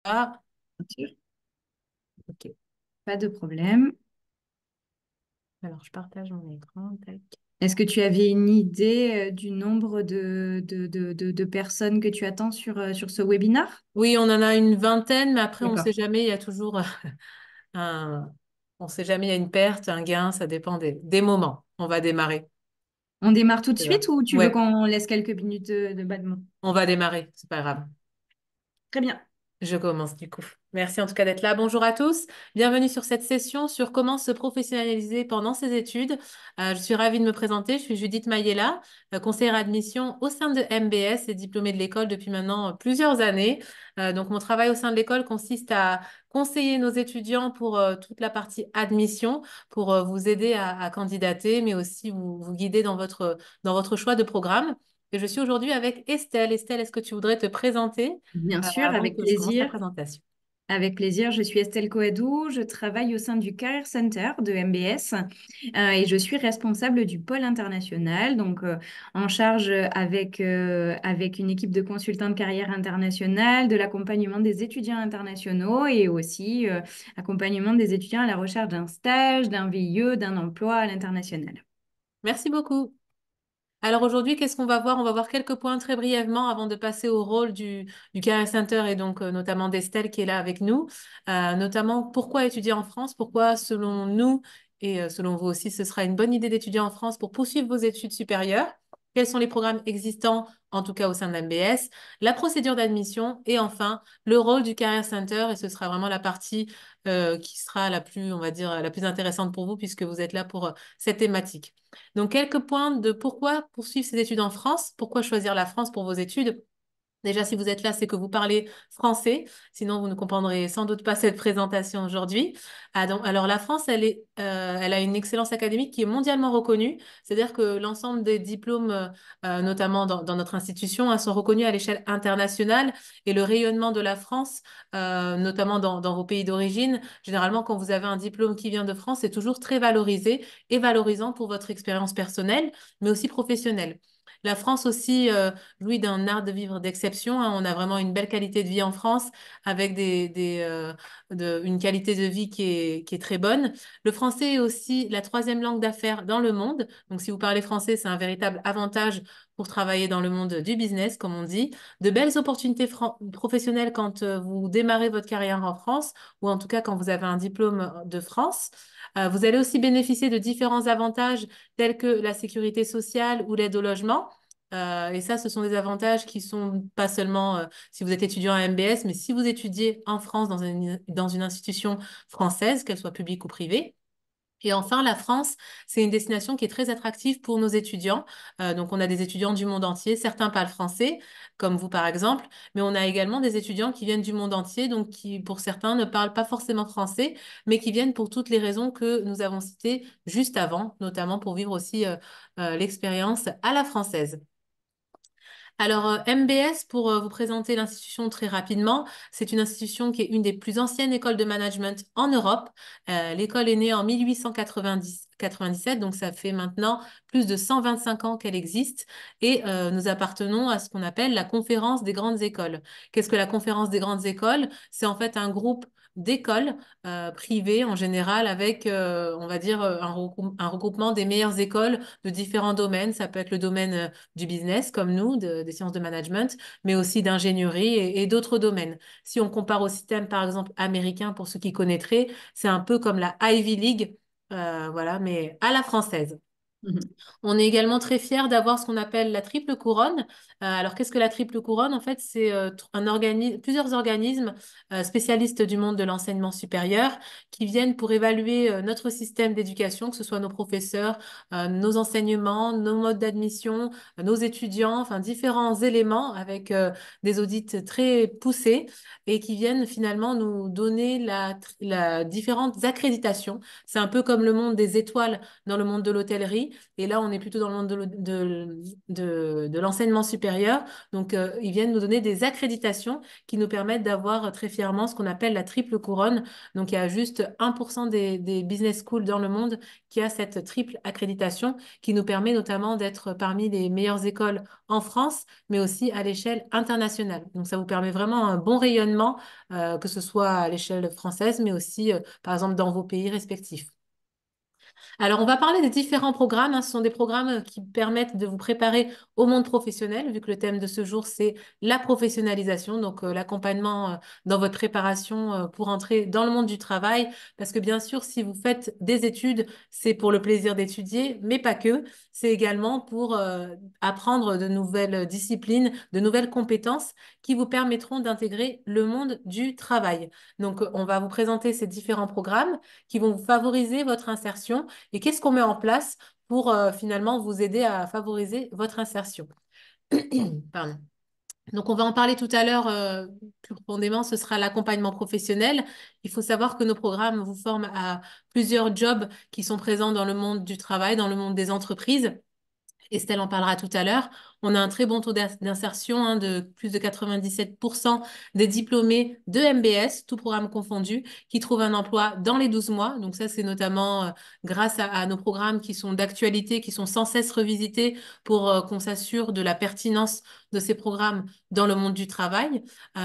Ah, Bien sûr, ok. pas de problème. Alors, je partage mon écran. Tac. Est-ce que tu avais une idée du nombre de personnes que tu attends sur ce webinaire? Oui, on en a une vingtaine, mais après, on ne D'accord. sait jamais. Il y a toujours un... On ne sait jamais, il y a une perte, un gain, ça dépend des moments. On va démarrer. On démarre tout de C'est là. suite ou tu veux Ouais, qu'on laisse quelques minutes de battement? on va démarrer, c'est pas grave. Très bien. Je commence du coup. Merci en tout cas d'être là. Bonjour à tous. Bienvenue sur cette session sur comment se professionnaliser pendant ses études. Je suis ravie de me présenter. Je suis Judith Mayella, conseillère admission au sein de MBS et diplômée de l'école depuis maintenant plusieurs années. Donc mon travail au sein de l'école consiste à conseiller nos étudiants pour toute la partie admission, pour vous aider à candidater, mais aussi vous guider dans votre choix de programme. Et je suis aujourd'hui avec Estelle. Estelle, est-ce que tu voudrais te présenter? Bien sûr, Avant avec que je commence la plaisir. présentation. Avec plaisir, je suis Estelle Coadou, je travaille au sein du Career Center de MBS et je suis responsable du pôle international, donc en charge avec une équipe de consultants de carrière internationale, de l'accompagnement des étudiants internationaux et aussi accompagnement des étudiants à la recherche d'un stage, d'un VIE, d'un emploi à l'international. Merci beaucoup. Alors aujourd'hui, qu'est-ce qu'on va voir? On va voir quelques points très brièvement avant de passer au rôle du Career Center et donc notamment d'Estelle qui est là avec nous. Notamment, pourquoi étudier en France? Pourquoi, selon nous et selon vous aussi, ce sera une bonne idée d'étudier en France pour poursuivre vos études supérieures? Quels sont les programmes existants, en tout cas au sein de l'MBS? La procédure d'admission et enfin, le rôle du Career Center. Et ce sera vraiment la partie qui sera la plus, on va dire, la plus intéressante pour vous puisque vous êtes là pour cette thématique. Donc, quelques points de pourquoi poursuivre ses études en France, pourquoi choisir la France pour vos études. Déjà, si vous êtes là, c'est que vous parlez français. Sinon, vous ne comprendrez sans doute pas cette présentation aujourd'hui. Alors, la France, elle a une excellence académique qui est mondialement reconnue. C'est-à-dire que l'ensemble des diplômes, notamment dans notre institution, sont reconnus à l'échelle internationale. Et le rayonnement de la France, notamment dans vos pays d'origine, généralement, quand vous avez un diplôme qui vient de France, c'est toujours très valorisé et valorisant pour votre expérience personnelle, mais aussi professionnelle. La France aussi, jouit d'un art de vivre d'exception, hein. On a vraiment une belle qualité de vie en France avec une qualité de vie qui est très bonne. Le français est aussi la troisième langue d'affaires dans le monde. Donc, si vous parlez français, c'est un véritable avantage pour travailler dans le monde du business, comme on dit. De belles opportunités professionnelles quand vous démarrez votre carrière en France ou en tout cas quand vous avez un diplôme de France. Vous allez aussi bénéficier de différents avantages tels que la sécurité sociale ou l'aide au logement. Et ça, ce sont des avantages qui sont pas seulement si vous êtes étudiant à MBS, mais si vous étudiez en France dans une institution française, qu'elle soit publique ou privée. Et enfin, la France, c'est une destination qui est très attractive pour nos étudiants. Donc, on a des étudiants du monde entier. Certains parlent français, comme vous par exemple, mais on a également des étudiants qui viennent du monde entier, donc qui, pour certains, ne parlent pas forcément français, mais qui viennent pour toutes les raisons que nous avons citées juste avant, notamment pour vivre aussi l'expérience à la française. Alors, MBS, pour vous présenter l'institution très rapidement, c'est une institution qui est une des plus anciennes écoles de management en Europe. L'école est née en 1897, donc ça fait maintenant plus de 125 ans qu'elle existe et nous appartenons à ce qu'on appelle la Conférence des grandes écoles. Qu'est-ce que la Conférence des grandes écoles? C'est en fait un groupe d'écoles privées en général avec, on va dire, un regroupement des meilleures écoles de différents domaines. Ça peut être le domaine du business comme nous, des sciences de management, mais aussi d'ingénierie et d'autres domaines. Si on compare au système, par exemple, américain, pour ceux qui connaîtraient, c'est un peu comme la Ivy League, voilà, mais à la française. Mhm. On est également très fiers d'avoir ce qu'on appelle la triple couronne. Alors, qu'est-ce que la triple couronne? En fait, c'est plusieurs organismes spécialistes du monde de l'enseignement supérieur qui viennent pour évaluer notre système d'éducation, que ce soit nos professeurs, nos enseignements, nos modes d'admission, nos étudiants, enfin différents éléments avec des audits très poussés et qui viennent finalement nous donner la différentes accréditations. C'est un peu comme le monde des étoiles dans le monde de l'hôtellerie. Et là, on est plutôt dans le monde de l'enseignement supérieur. Donc, ils viennent nous donner des accréditations qui nous permettent d'avoir très fièrement ce qu'on appelle la triple couronne. Donc, il y a juste 1% des business schools dans le monde qui a cette triple accréditation qui nous permet notamment d'être parmi les meilleures écoles en France, mais aussi à l'échelle internationale. Donc, ça vous permet vraiment un bon rayonnement, que ce soit à l'échelle française, mais aussi, par exemple, dans vos pays respectifs. Alors, on va parler des différents programmes, hein. Ce sont des programmes qui permettent de vous préparer au monde professionnel, vu que le thème de ce jour, c'est la professionnalisation, donc l'accompagnement dans votre préparation pour entrer dans le monde du travail. Parce que bien sûr, si vous faites des études, c'est pour le plaisir d'étudier, mais pas que. C'est également pour apprendre de nouvelles disciplines, de nouvelles compétences qui vous permettront d'intégrer le monde du travail. Donc, on va vous présenter ces différents programmes qui vont favoriser votre insertion et qu'est-ce qu'on met en place pour finalement vous aider à favoriser votre insertion. Pardon. Donc, on va en parler tout à l'heure plus profondément, ce sera l'accompagnement professionnel. Il faut savoir que nos programmes vous forment à plusieurs jobs qui sont présents dans le monde du travail, dans le monde des entreprises. Estelle en parlera tout à l'heure. On a un très bon taux d'insertion, hein, de plus de 97% des diplômés de MBS, tout programme confondu, qui trouvent un emploi dans les 12 mois. Donc ça, c'est notamment grâce à nos programmes qui sont d'actualité, qui sont sans cesse revisités pour qu'on s'assure de la pertinence de ces programmes dans le monde du travail,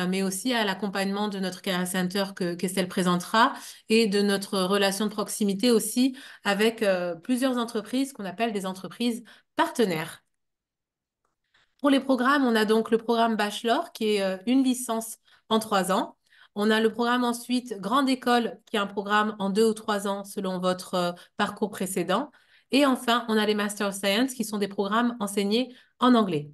mais aussi à l'accompagnement de notre Career Center qu'Estelle présentera et de notre relation de proximité aussi avec plusieurs entreprises qu'on appelle des entreprises partenaires. Pour les programmes, on a donc le programme Bachelor, qui est une licence en 3 ans. On a le programme ensuite Grande École, qui est un programme en 2 ou 3 ans selon votre parcours précédent. Et enfin, on a les Master of Science, qui sont des programmes enseignés en anglais.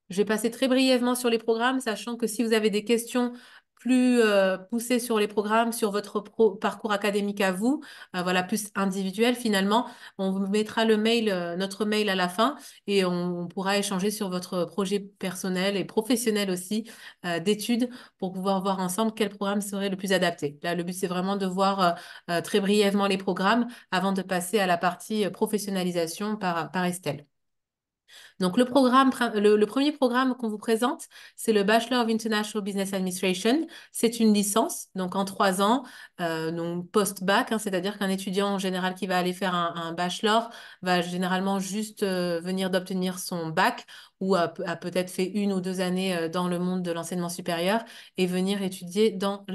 Je vais passer très brièvement sur les programmes, sachant que si vous avez des questions plus poussées sur les programmes, sur votre parcours académique à vous, voilà, plus individuel finalement, on vous mettra le mail, notre mail à la fin et on pourra échanger sur votre projet personnel et professionnel aussi d'études pour pouvoir voir ensemble quel programme serait le plus adapté. Là, le but, c'est vraiment de voir très brièvement les programmes avant de passer à la partie professionnalisation par Estelle. Donc, le premier programme qu'on vous présente, c'est le Bachelor of International Business Administration. C'est une licence, donc en 3 ans, donc post-bac, hein, c'est-à-dire qu'un étudiant en général qui va aller faire un bachelor va généralement juste venir d'obtenir son bac ou a peut-être fait 1 ou 2 années dans le monde de l'enseignement supérieur et venir étudier dans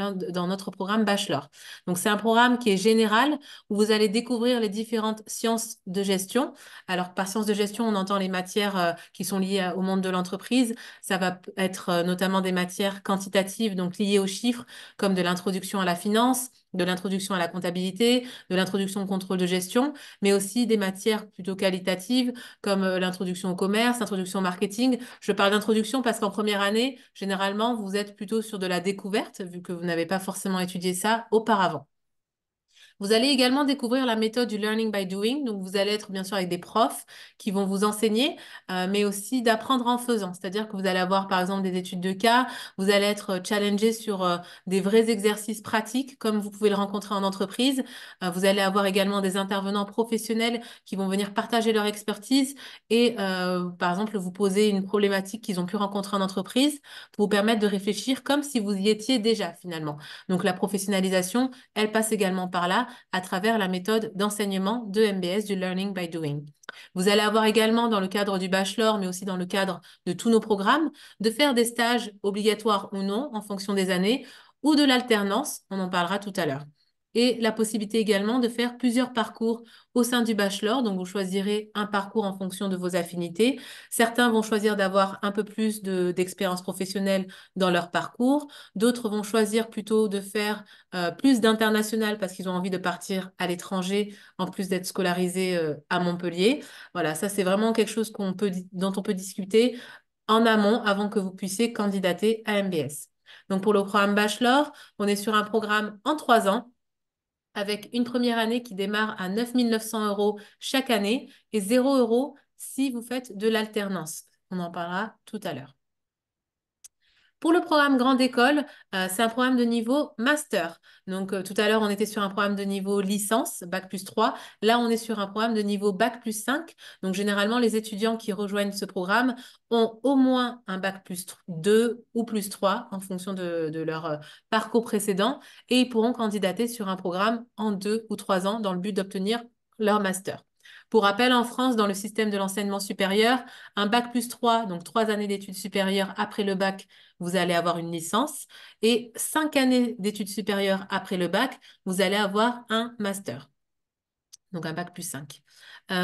notre programme bachelor. Donc, c'est un programme qui est général où vous allez découvrir les différentes sciences de gestion. Alors, par sciences de gestion, on entend les matières qui sont liées au monde de l'entreprise. Ça va être notamment des matières quantitatives, donc liées aux chiffres, comme de l'introduction à la finance, de l'introduction à la comptabilité, de l'introduction au contrôle de gestion, mais aussi des matières plutôt qualitatives, comme l'introduction au commerce, l'introduction au marketing. Je parle d'introduction parce qu'en première année, généralement, vous êtes plutôt sur de la découverte, vu que vous n'avez pas forcément étudié ça auparavant. Vous allez également découvrir la méthode du learning by doing. Donc, vous allez être bien sûr avec des profs qui vont vous enseigner, mais aussi d'apprendre en faisant. C'est-à-dire que vous allez avoir, par exemple, des études de cas. Vous allez être challengé sur des vrais exercices pratiques, comme vous pouvez le rencontrer en entreprise. Vous allez avoir également des intervenants professionnels qui vont venir partager leur expertise et, par exemple, vous poser une problématique qu'ils ont pu rencontrer en entreprise pour vous permettre de réfléchir comme si vous y étiez déjà, finalement. Donc, la professionnalisation, elle passe également par là à travers la méthode d'enseignement de MBS, du Learning by Doing. Vous allez avoir également dans le cadre du bachelor, mais aussi dans le cadre de tous nos programmes, de faire des stages obligatoires ou non en fonction des années, ou de l'alternance, on en parlera tout à l'heure. Et la possibilité également de faire plusieurs parcours au sein du bachelor. Donc, vous choisirez un parcours en fonction de vos affinités. Certains vont choisir d'avoir un peu plus d'expérience professionnelle dans leur parcours. D'autres vont choisir plutôt de faire plus d'international parce qu'ils ont envie de partir à l'étranger en plus d'être scolarisés à Montpellier. Voilà, ça c'est vraiment quelque chose dont on peut discuter en amont avant que vous puissiez candidater à MBS. Donc pour le programme Bachelor, on est sur un programme en 3 ans avec une première année qui démarre à 9 900 euros chaque année et 0 € si vous faites de l'alternance. On en parlera tout à l'heure. Pour le programme Grande École, c'est un programme de niveau master. Donc, tout à l'heure, on était sur un programme de niveau licence, bac plus 3. Là, on est sur un programme de niveau bac plus 5. Donc, généralement, les étudiants qui rejoignent ce programme ont au moins un bac plus 2 ou plus 3 en fonction de leur parcours précédent et ils pourront candidater sur un programme en 2 ou 3 ans dans le but d'obtenir leur master. Pour rappel, en France, dans le système de l'enseignement supérieur, un bac plus 3, donc 3 années d'études supérieures après le bac, vous allez avoir une licence. Et 5 années d'études supérieures après le bac, vous allez avoir un master, donc un bac plus 5.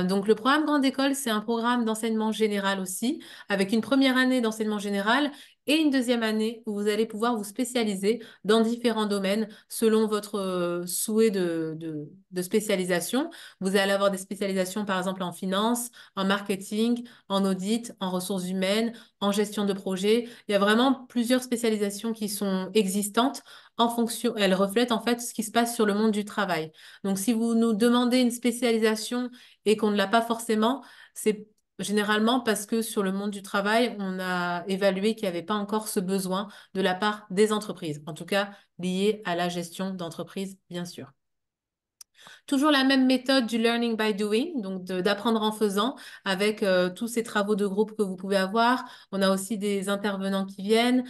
Donc le programme Grande École, c'est un programme d'enseignement général aussi, avec une première année d'enseignement général et une deuxième année où vous allez pouvoir vous spécialiser dans différents domaines selon votre souhait de spécialisation. Vous allez avoir des spécialisations par exemple en finance, en marketing, en audit, en ressources humaines, en gestion de projet. Il y a vraiment plusieurs spécialisations qui sont existantes en fonction, elles reflètent en fait ce qui se passe sur le monde du travail. Donc, si vous nous demandez une spécialisation et qu'on ne l'a pas forcément, c'est généralement parce que sur le monde du travail, on a évalué qu'il n'y avait pas encore ce besoin de la part des entreprises, en tout cas lié à la gestion d'entreprise, bien sûr. Toujours la même méthode du learning by doing, donc d'apprendre en faisant avec tous ces travaux de groupe que vous pouvez avoir. On a aussi des intervenants qui viennent,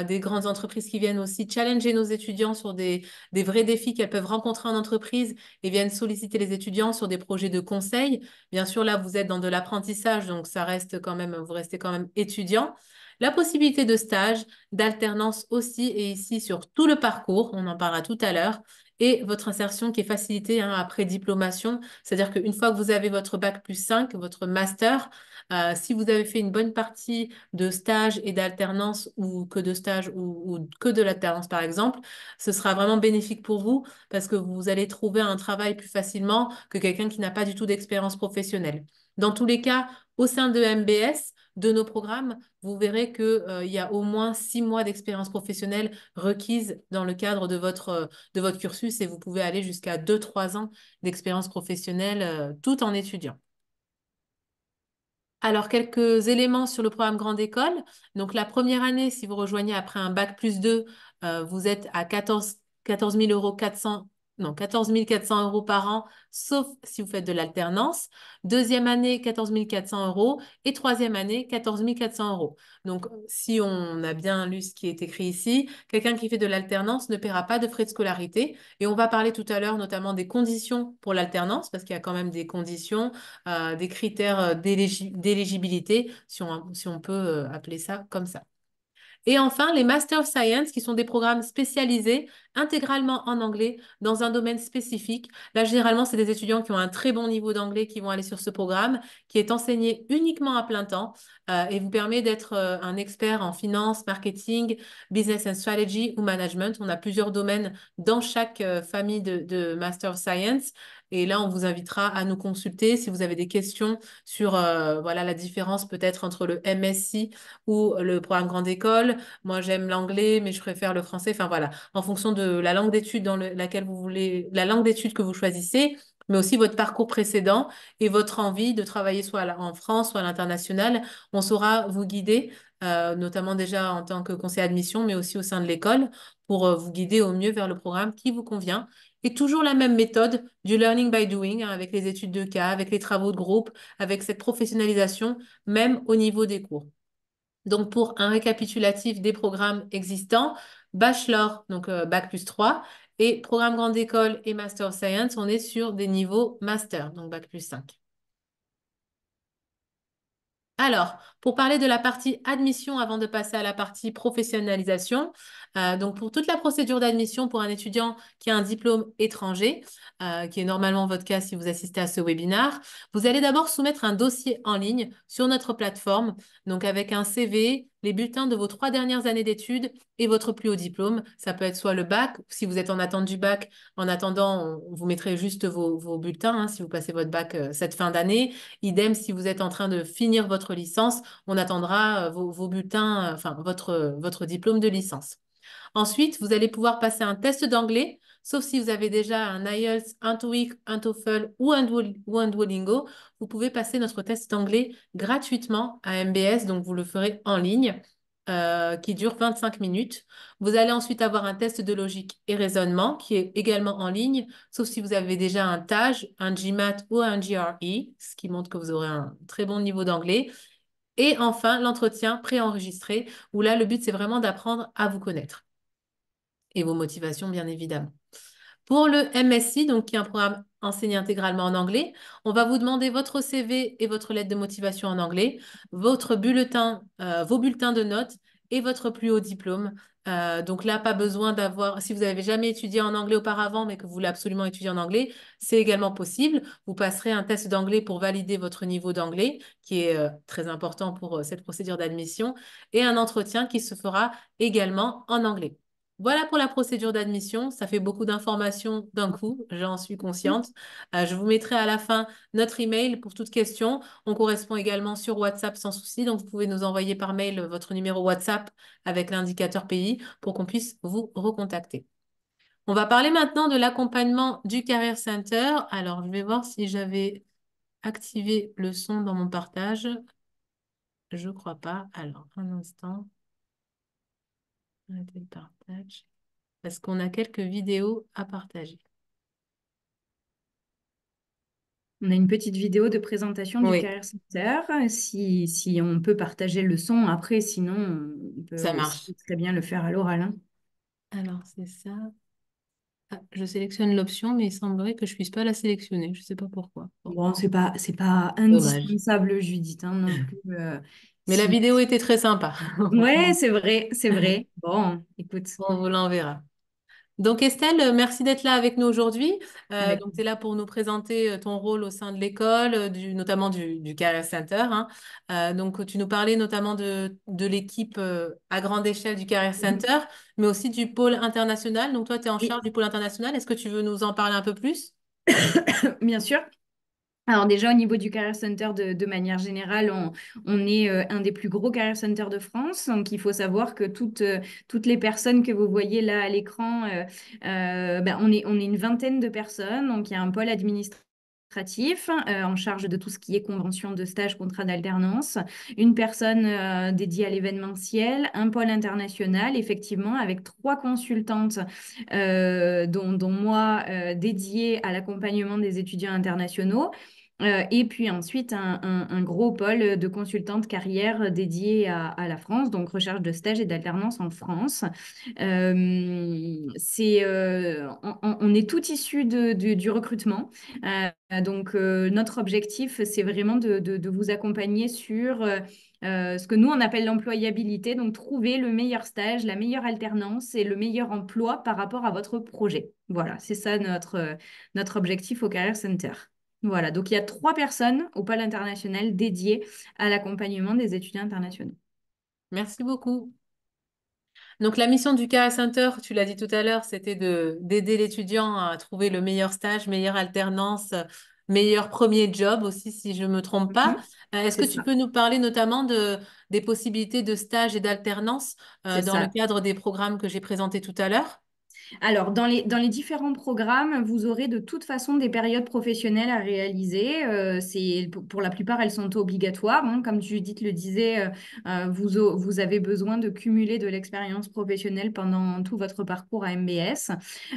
des grandes entreprises qui viennent aussi challenger nos étudiants sur des vrais défis qu'elles peuvent rencontrer en entreprise et viennent solliciter les étudiants sur des projets de conseil. Bien sûr, là, vous êtes dans de l'apprentissage, donc ça reste quand même, vous restez quand même étudiant. La possibilité de stage, d'alternance aussi, et ici sur tout le parcours, on en parlera tout à l'heure et votre insertion qui est facilitée hein, après diplomation. C'est-à-dire qu'une fois que vous avez votre bac plus 5, votre master, si vous avez fait une bonne partie de stage et d'alternance ou que de stage ou que de l'alternance par exemple, ce sera vraiment bénéfique pour vous parce que vous allez trouver un travail plus facilement que quelqu'un qui n'a pas du tout d'expérience professionnelle. Dans tous les cas, au sein de MBS, de nos programmes, vous verrez qu'il y a au moins 6 mois d'expérience professionnelle requise dans le cadre de votre cursus et vous pouvez aller jusqu'à 2, 3 ans d'expérience professionnelle tout en étudiant. Alors, quelques éléments sur le programme Grande École. Donc, la première année, si vous rejoignez après un bac plus 2, vous êtes à 14 000 euros 400, non, 14 400 euros par an, sauf si vous faites de l'alternance. Deuxième année, 14 400 euros. Et troisième année, 14 400 euros. Donc, si on a bien lu ce qui est écrit ici, quelqu'un qui fait de l'alternance ne paiera pas de frais de scolarité. Et on va parler tout à l'heure notamment des conditions pour l'alternance, parce qu'il y a quand même des conditions des critères d'éligibilité, si on peut appeler ça comme ça. Et enfin, les Master of Science, qui sont des programmes spécialisés intégralement en anglais dans un domaine spécifique. Là, généralement, c'est des étudiants qui ont un très bon niveau d'anglais qui vont aller sur ce programme, qui est enseigné uniquement à plein temps et vous permet d'être un expert en finance, marketing, business and strategy ou management. On a plusieurs domaines dans chaque famille de Master of Science. Et là, on vous invitera à nous consulter si vous avez des questions sur voilà, la différence peut-être entre le MSc ou le programme Grande École. Moi, j'aime l'anglais, mais je préfère le français. Enfin, voilà, en fonction de la langue d'études laquelle vous voulez, la langue d'études que vous choisissez, mais aussi votre parcours précédent et votre envie de travailler soit en France, soit à l'international. On saura vous guider, notamment déjà en tant que conseiller admission, mais aussi au sein de l'école, pour vous guider au mieux vers le programme qui vous convient. Et toujours la même méthode du learning by doing, hein, avec les études de cas, avec les travaux de groupe, avec cette professionnalisation, même au niveau des cours. Donc, pour un récapitulatif des programmes existants, bachelor, donc bac plus 3, et programme grande école et master of science, on est sur des niveaux master, donc bac plus 5. Alors, pour parler de la partie admission avant de passer à la partie professionnalisation, donc pour toute la procédure d'admission pour un étudiant qui a un diplôme étranger, qui est normalement votre cas si vous assistez à ce webinaire, vous allez d'abord soumettre un dossier en ligne sur notre plateforme, donc avec un CV, les bulletins de vos 3 dernières années d'études et votre plus haut diplôme. Ça peut être soit le bac, si vous êtes en attente du bac, en attendant, vous mettrez juste vos bulletins hein, si vous passez votre bac cette fin d'année. Idem, si vous êtes en train de finir votre licence, on attendra vos bulletins, enfin votre diplôme de licence. Ensuite, vous allez pouvoir passer un test d'anglais, sauf si vous avez déjà un IELTS, un TOEIC, un TOEFL ou un Duolingo. Vous pouvez passer notre test d'anglais gratuitement à MBS, donc vous le ferez en ligne. qui dure 25 minutes. Vous allez ensuite avoir un test de logique et raisonnement qui est également en ligne, sauf si vous avez déjà un TAJ, un GMAT ou un GRE, ce qui montre que vous aurez un très bon niveau d'anglais. Et enfin, l'entretien préenregistré, où là, le but, c'est vraiment d'apprendre à vous connaître et vos motivations, bien évidemment. Pour le MSc, donc qui est un programme enseigné intégralement en anglais, on va vous demander votre CV et votre lettre de motivation en anglais, votre bulletin, vos bulletins de notes et votre plus haut diplôme. Donc là, pas besoin d'avoir, si vous n'avez jamais étudié en anglais auparavant, mais que vous voulez absolument étudier en anglais, c'est également possible. Vous passerez un test d'anglais pour valider votre niveau d'anglais, qui est très important pour cette procédure d'admission, et un entretien qui se fera également en anglais. Voilà pour la procédure d'admission. Ça fait beaucoup d'informations d'un coup, j'en suis consciente. Je vous mettrai à la fin notre email pour toute question. On correspond également sur WhatsApp sans souci, donc vous pouvez nous envoyer par mail votre numéro WhatsApp avec l'indicateur pays pour qu'on puisse vous recontacter. On va parler maintenant de l'accompagnement du Career Center. Alors, je vais voir si j'avais activé le son dans mon partage. Je crois pas. Alors, un instant. Arrêtez le partage. Parce qu'on a quelques vidéos à partager. On a une petite vidéo de présentation du Oui, Career Center. Si on peut partager le son après, sinon on peut ça aussi marche. très bien le faire à l'oral, hein. Alors, c'est ça. Ah, je sélectionne l'option, mais il semblerait que je puisse pas la sélectionner. Je sais pas pourquoi. Bon, Bon, c'est pas dommage. indispensable, Judith, hein, non plus. Mais la Si... vidéo était très sympa. Ouais, c'est vrai, c'est vrai. Bon, écoute, On vous l'enverra. Donc Estelle, merci d'être là avec nous aujourd'hui. avec Donc tu es là pour nous présenter ton rôle au sein de l'école, notamment du Career Center, hein. Donc tu nous parlais notamment de l'équipe à grande échelle du Career plaisir. Center, mais aussi du pôle international. Donc toi, tu es en charge Oui, du pôle international. Est-ce que tu veux nous en parler un peu plus? bien sûr. Alors déjà au niveau du Career Center de manière générale, on est un des plus gros Career Centers de France. Donc il faut savoir que toutes les personnes que vous voyez là à l'écran, ben, on est une vingtaine de personnes. Donc il y a un pôle administratif en charge de tout ce qui est convention de stage, contrat d'alternance, une personne dédiée à l'événementiel, un pôle international, effectivement, avec trois consultantes, dont moi, dédiée à l'accompagnement des étudiants internationaux. Et puis ensuite, un gros pôle de consultante carrière dédié à la France, donc recherche de stage et d'alternance en France. On est tout issu du recrutement. Notre objectif, c'est vraiment de vous accompagner sur ce que nous, on appelle l'employabilité, donc trouver le meilleur stage, la meilleure alternance et le meilleur emploi par rapport à votre projet. Voilà, c'est ça notre objectif au Career Center. Voilà, donc il y a trois personnes au pôle international dédiées à l'accompagnement des étudiants internationaux. Merci beaucoup. Donc, la mission du Career Center, tu l'as dit tout à l'heure, c'était d'aider l'étudiant à trouver le meilleur stage, meilleure alternance, meilleur premier job aussi, si je ne me trompe pas. Mhm. Est-ce C'est que tu ça, peux nous parler notamment des possibilités de stage et d'alternance c'est dans le ça. cadre des programmes que j'ai présentés tout à l'heure? Alors, dans les différents programmes, vous aurez de toute façon des périodes professionnelles à réaliser. Pour la plupart, elles sont obligatoires, hein. Comme Judith le disait, vous avez besoin de cumuler de l'expérience professionnelle pendant tout votre parcours à MBS.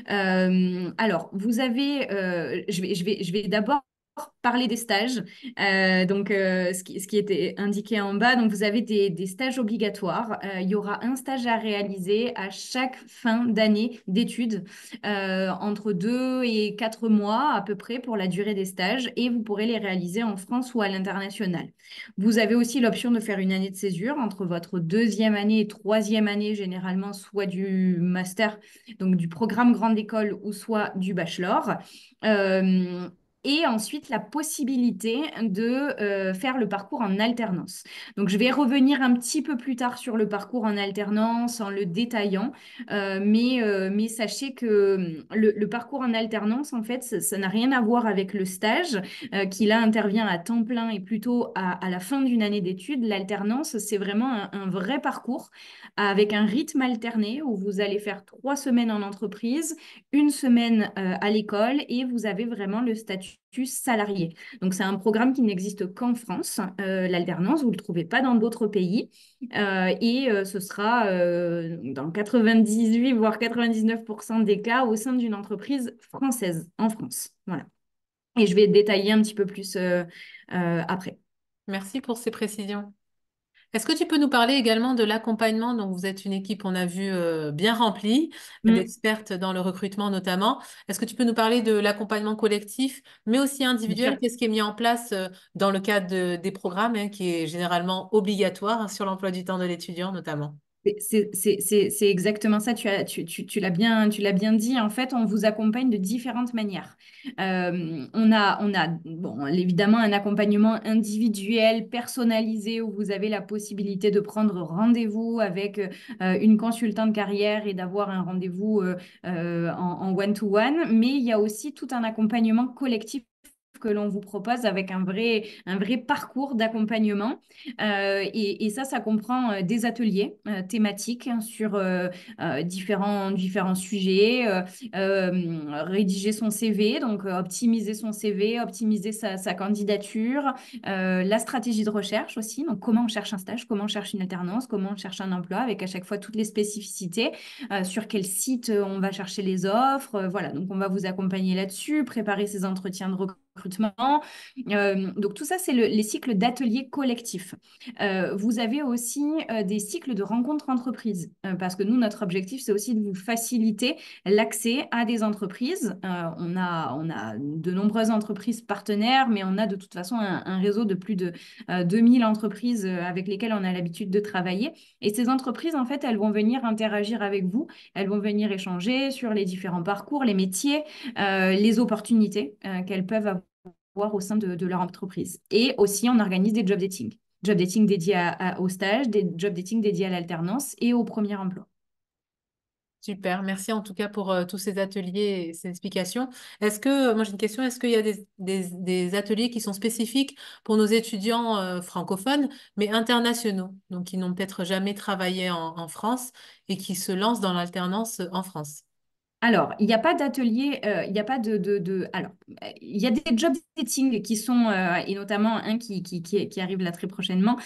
Alors, je vais d'abord parler des stages. Ce qui était indiqué en bas, donc vous avez des stages obligatoires. Il y aura un stage à réaliser à chaque fin d'année d'études, entre 2 et 4 mois à peu près pour la durée des stages, et vous pourrez les réaliser en France ou à l'international. Vous avez aussi l'option de faire une année de césure entre votre deuxième année et troisième année, généralement soit du master, donc du programme grande école, ou soit du bachelor. Euh, et ensuite, la possibilité de faire le parcours en alternance. Donc, je vais revenir un petit peu plus tard sur le parcours en alternance en le détaillant. Mais sachez que le parcours en alternance, en fait, ça n'a rien à voir avec le stage, qui là intervient à temps plein et plutôt à la fin d'une année d'études. L'alternance, c'est vraiment un vrai parcours avec un rythme alterné où vous allez faire 3 semaines en entreprise, une semaine à l'école, et vous avez vraiment le statut salarié. Donc, c'est un programme qui n'existe qu'en France, l'alternance, vous ne le trouvez pas dans d'autres pays. Ce sera dans 98, voire 99% des cas au sein d'une entreprise française, en France. Voilà. Et je vais détailler un petit peu plus après. Merci pour ces précisions. Est-ce que tu peux nous parler également de l'accompagnement? Donc, vous êtes une équipe, on a vu, bien remplie, Mm, d'expertes dans le recrutement notamment. Est-ce que tu peux nous parler de l'accompagnement collectif, mais aussi bien individuel? sûr. Qu'est-ce qui est mis en place, dans le cadre des programmes, hein, qui est généralement obligatoire, hein, sur l'emploi du temps de l'étudiant notamment? C'est exactement ça, tu l'as bien dit. En fait, on vous accompagne de différentes manières. On a bon, évidemment un accompagnement individuel, personnalisé, où vous avez la possibilité de prendre rendez-vous avec une consultante carrière et d'avoir un rendez-vous en one-to-one. Mais il y a aussi tout un accompagnement collectif que l'on vous propose avec un vrai parcours d'accompagnement. Ça comprend des ateliers thématiques hein, sur différents sujets, rédiger son CV, donc optimiser son CV, optimiser sa candidature, la stratégie de recherche aussi, donc comment on cherche un stage, comment on cherche une alternance, comment on cherche un emploi, avec à chaque fois toutes les spécificités, sur quel site on va chercher les offres, voilà, donc on va vous accompagner là-dessus, préparer ces entretiens de recrutement. Donc tout ça, c'est les cycles d'ateliers collectifs. Vous avez aussi des cycles de rencontres entreprises, parce que nous, notre objectif, c'est aussi de vous faciliter l'accès à des entreprises. On a de nombreuses entreprises partenaires, mais on a de toute façon un réseau de plus de 2000 entreprises avec lesquelles on a l'habitude de travailler. Et ces entreprises, en fait, elles vont venir interagir avec vous, elles vont venir échanger sur les différents parcours, les métiers, les opportunités qu'elles peuvent avoir au sein de leur entreprise. Et aussi, on organise des job dating. Job dating dédiés au stage, des job dating dédiés à l'alternance et au premier emploi. Super, merci en tout cas pour, tous ces ateliers et ces explications. Est-ce que, moi j'ai une question, est-ce qu'il y a des ateliers qui sont spécifiques pour nos étudiants, francophones, mais internationaux, donc qui n'ont peut-être jamais travaillé en France et qui se lancent dans l'alternance en France? Alors, il n'y a pas d'atelier, il n'y a pas Alors, il y a des job dating qui sont, et notamment un qui arrive là très prochainement,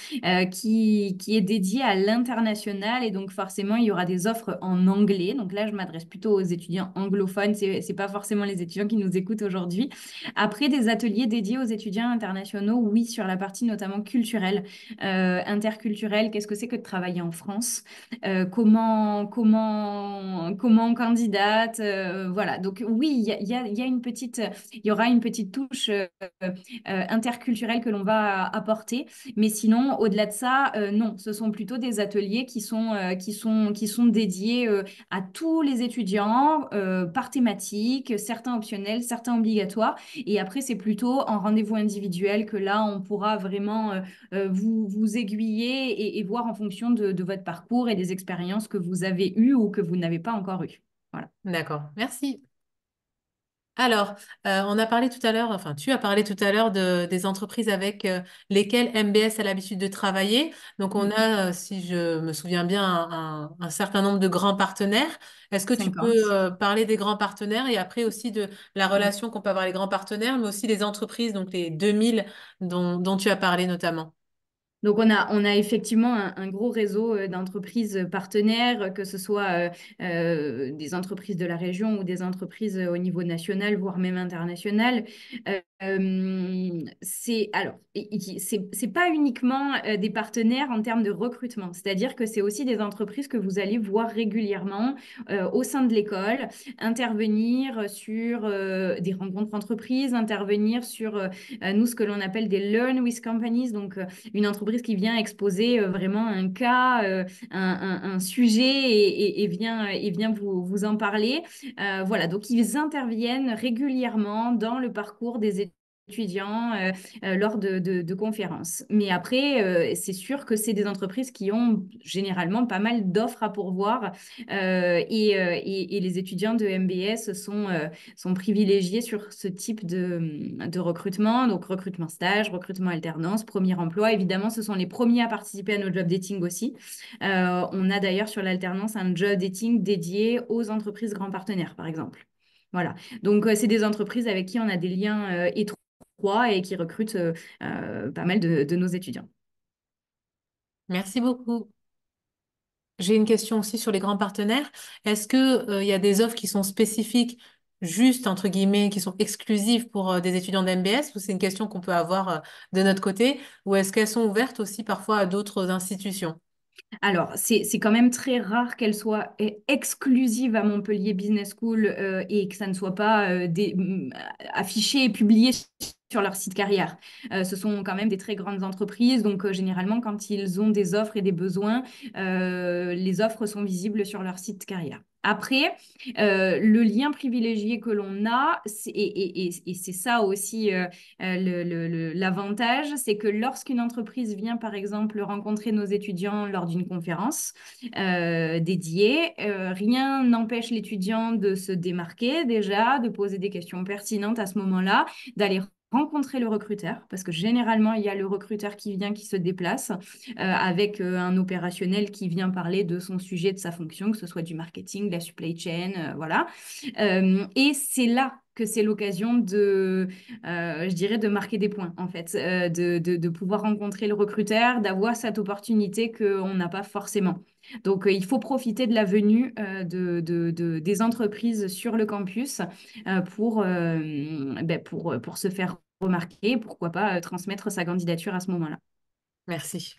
qui est dédié à l'international. Et donc, forcément, il y aura des offres en anglais. Donc là, je m'adresse plutôt aux étudiants anglophones. C'est pas forcément les étudiants qui nous écoutent aujourd'hui. Après, des ateliers dédiés aux étudiants internationaux, oui, sur la partie notamment culturelle, interculturelle. Qu'est-ce que c'est que de travailler en France? Comment on candidate, voilà. Donc oui, il y a une petite, il y aura une petite touche interculturelle que l'on va apporter, mais sinon, au-delà de ça, non, ce sont plutôt des ateliers qui sont dédiés à tous les étudiants par thématique, certains optionnels, certains obligatoires, et après c'est plutôt en rendez-vous individuel que là on pourra vraiment vous aiguiller et voir en fonction de votre parcours et des expériences que vous avez eues ou que vous n'avez pas encore eues. Voilà. D'accord, merci. Alors, on a parlé tout à l'heure, enfin, tu as parlé tout à l'heure des entreprises avec, lesquelles MBS a l'habitude de travailler. Donc, on Mm. a, si je me souviens bien, un certain nombre de grands partenaires. Est-ce que tu peux, 50. parler des grands partenaires et après aussi de la Mm. relation qu'on peut avoir avec les grands partenaires, mais aussi les entreprises, donc les 2000 dont tu as parlé notamment? Donc, on a effectivement un gros réseau d'entreprises partenaires, que ce soit des entreprises de la région ou des entreprises au niveau national, voire même international. C'est pas uniquement des partenaires en termes de recrutement, c'est-à-dire que c'est aussi des entreprises que vous allez voir régulièrement au sein de l'école, intervenir sur des rencontres entreprises, intervenir sur nous, ce que l'on appelle des Learn with Companies, donc une entreprise qui vient exposer vraiment un cas, un sujet et vient vous en parler. Voilà, donc ils interviennent régulièrement dans le parcours des étudiants lors de conférences. Mais après, c'est sûr que c'est des entreprises qui ont généralement pas mal d'offres à pourvoir et les étudiants de MBS sont privilégiés sur ce type de recrutement, donc recrutement stage, recrutement alternance, premier emploi. Évidemment, ce sont les premiers à participer à nos job dating aussi. On a d'ailleurs sur l'alternance un job dating dédié aux entreprises grands partenaires, par exemple. Voilà. Donc, c'est des entreprises avec qui on a des liens étroits et qui recrutent pas mal de nos étudiants. Merci beaucoup. J'ai une question aussi sur les grands partenaires. Est-ce que, il y a des offres qui sont spécifiques, juste entre guillemets, qui sont exclusives pour des étudiants d'MBS, ou c'est une question qu'on peut avoir de notre côté, ou est-ce qu'elles sont ouvertes aussi parfois à d'autres institutions? Alors, c'est quand même très rare qu'elle soit exclusive à Montpellier Business School et que ça ne soit pas affiché et publié sur leur site carrière. Ce sont quand même des très grandes entreprises, donc généralement, quand ils ont des offres et des besoins, les offres sont visibles sur leur site carrière. Après, le lien privilégié que l'on a, et c'est ça aussi l'avantage, c'est que lorsqu'une entreprise vient, par exemple, rencontrer nos étudiants lors d'une conférence dédiée, rien n'empêche l'étudiant de se démarquer déjà, de poser des questions pertinentes à ce moment-là, d'aller rencontrer le recruteur, parce que généralement, il y a le recruteur qui vient, qui se déplace, avec un opérationnel qui vient parler de son sujet, de sa fonction, que ce soit du marketing, de la supply chain, voilà. Et c'est là que c'est l'occasion je dirais, de marquer des points, en fait, de pouvoir rencontrer le recruteur, d'avoir cette opportunité qu'on n'a pas forcément. Donc, il faut profiter de la venue des entreprises sur le campus pour se faire remarquer, pourquoi pas transmettre sa candidature à ce moment-là. Merci.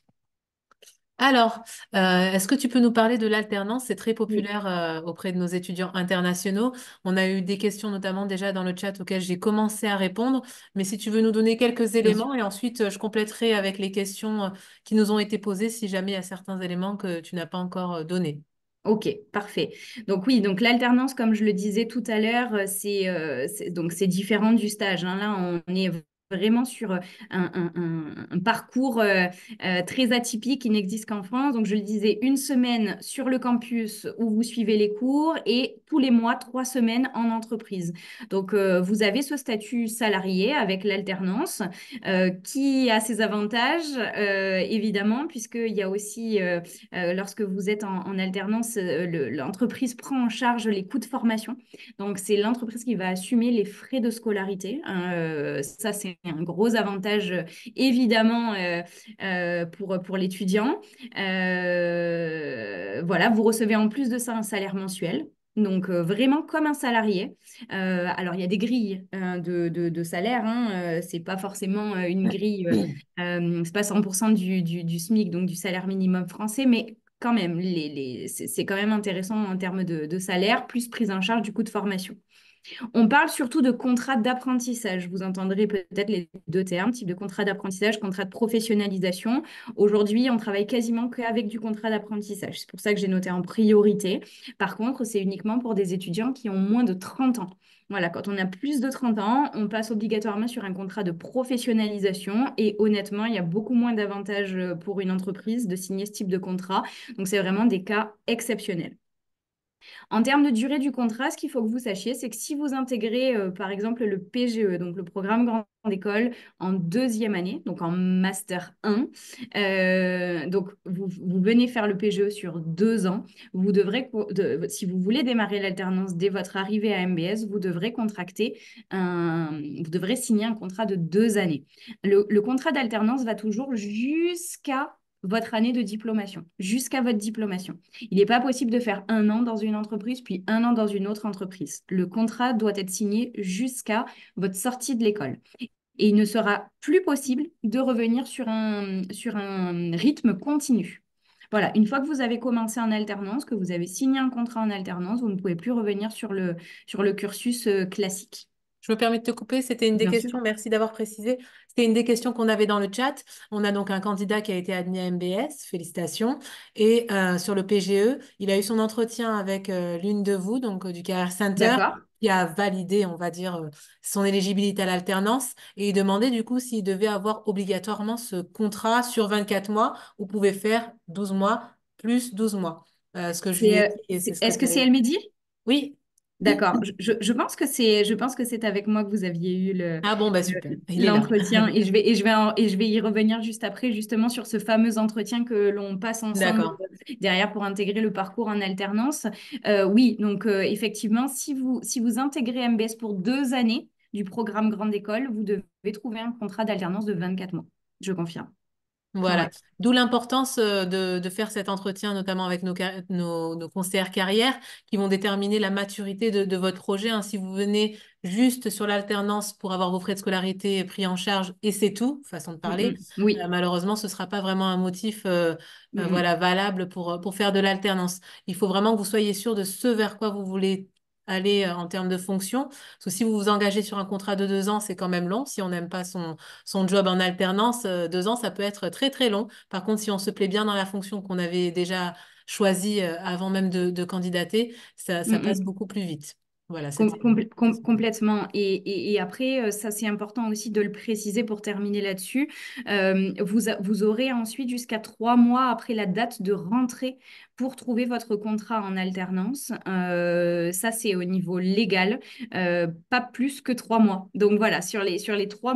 Alors, est-ce que tu peux nous parler de l'alternance? C'est très Oui, populaire auprès de nos étudiants internationaux. On a eu des questions notamment déjà dans le chat auxquelles j'ai commencé à répondre. Mais si tu veux nous donner quelques bien sûr. éléments et ensuite je compléterai avec les questions qui nous ont été posées si jamais il y a certains éléments que tu n'as pas encore donnés. Ok, parfait. Donc oui, donc l'alternance, comme je le disais tout à l'heure, donc c'est différent du stage, hein. Là, on est vraiment sur un parcours très atypique qui n'existe qu'en France. Donc je le disais, une semaine sur le campus où vous suivez les cours et tous les mois, 3 semaines en entreprise. Donc vous avez ce statut salarié avec l'alternance qui a ses avantages, évidemment, puisqu'il y a aussi lorsque vous êtes en alternance, l'entreprise prend en charge les coûts de formation. Donc, c'est l'entreprise qui va assumer les frais de scolarité. Ça, c'est un gros avantage, évidemment, pour l'étudiant. Voilà, vous recevez en plus de ça un salaire mensuel. Donc, vraiment comme un salarié. Alors, il y a des grilles de salaire. Hein, c'est pas forcément une grille c'est pas 100% du SMIC, donc du salaire minimum français, mais quand même, c'est quand même intéressant en termes de salaire, plus prise en charge du coût de formation. On parle surtout de contrat d'apprentissage. Vous entendrez peut-être les deux termes, type de contrat d'apprentissage, contrat de professionnalisation. Aujourd'hui, on travaille quasiment qu'avec du contrat d'apprentissage. C'est pour ça que j'ai noté en priorité. Par contre, c'est uniquement pour des étudiants qui ont moins de 30 ans. Voilà, quand on a plus de 30 ans, on passe obligatoirement sur un contrat de professionnalisation et honnêtement, il y a beaucoup moins d'avantages pour une entreprise de signer ce type de contrat. Donc, c'est vraiment des cas exceptionnels. En termes de durée du contrat, ce qu'il faut que vous sachiez, c'est que si vous intégrez, par exemple, le PGE, donc le programme Grande École, en deuxième année, donc en Master 1, donc vous venez faire le PGE sur 2 ans, vous devrez, si vous voulez démarrer l'alternance dès votre arrivée à MBS, vous devrez signer un contrat de 2 années. Le contrat d'alternance va toujours jusqu'à votre année de diplomation, jusqu'à votre diplomation. Il n'est pas possible de faire 1 an dans une entreprise, puis 1 an dans une autre entreprise. Le contrat doit être signé jusqu'à votre sortie de l'école. Et il ne sera plus possible de revenir sur un rythme continu. Voilà, une fois que vous avez commencé en alternance, que vous avez signé un contrat en alternance, vous ne pouvez plus revenir sur le cursus classique. Je me permets de te couper, c'était une des Bien sûr. questions, merci d'avoir précisé. C'était une des questions qu'on avait dans le chat. On a donc un candidat qui a été admis à MBS, félicitations. Et sur le PGE, il a eu son entretien avec l'une de vous, donc du Career Center, D'accord. qui a validé, on va dire, son éligibilité à l'alternance. Et il demandait du coup s'il devait avoir obligatoirement ce contrat sur 24 mois ou pouvait faire 12 mois plus 12 mois. Ce que je lui ai dit, et c'est ce que Est-ce tu que c'est avais. El Mehdi? Oui, D'accord. Je pense que c'est avec moi que vous aviez eu Ah bon, bah le- super, il est là. l'entretien et je vais y revenir juste après, justement sur ce fameux entretien que l'on passe ensemble D'accord. derrière pour intégrer le parcours en alternance. Oui, donc effectivement, si vous intégrez MBS pour 2 années du programme Grande École, vous devez trouver un contrat d'alternance de 24 mois. Je confirme. Voilà. Ouais. D'où l'importance de faire cet entretien, notamment avec nos conseillères carrières, qui vont déterminer la maturité de votre projet, hein. Si vous venez juste sur l'alternance pour avoir vos frais de scolarité pris en charge et c'est tout, façon de Mm, parler, oui. malheureusement, ce ne sera pas vraiment un motif Mm, voilà, valable pour faire de l'alternance. Il faut vraiment que vous soyez sûr de ce vers quoi vous voulez aller en termes de fonction. Parce que si vous vous engagez sur un contrat de 2 ans, c'est quand même long. Si on n'aime pas son job en alternance, 2 ans, ça peut être très très long. Par contre, si on se plaît bien dans la fonction qu'on avait déjà choisie avant même de candidater, ça passe mm. beaucoup plus vite. Voilà, c'était... Complètement. Et après, ça c'est important aussi de le préciser pour terminer là-dessus. Vous aurez ensuite jusqu'à 3 mois après la date de rentrée pour trouver votre contrat en alternance. Ça c'est au niveau légal, pas plus que 3 mois. Donc voilà, sur les 3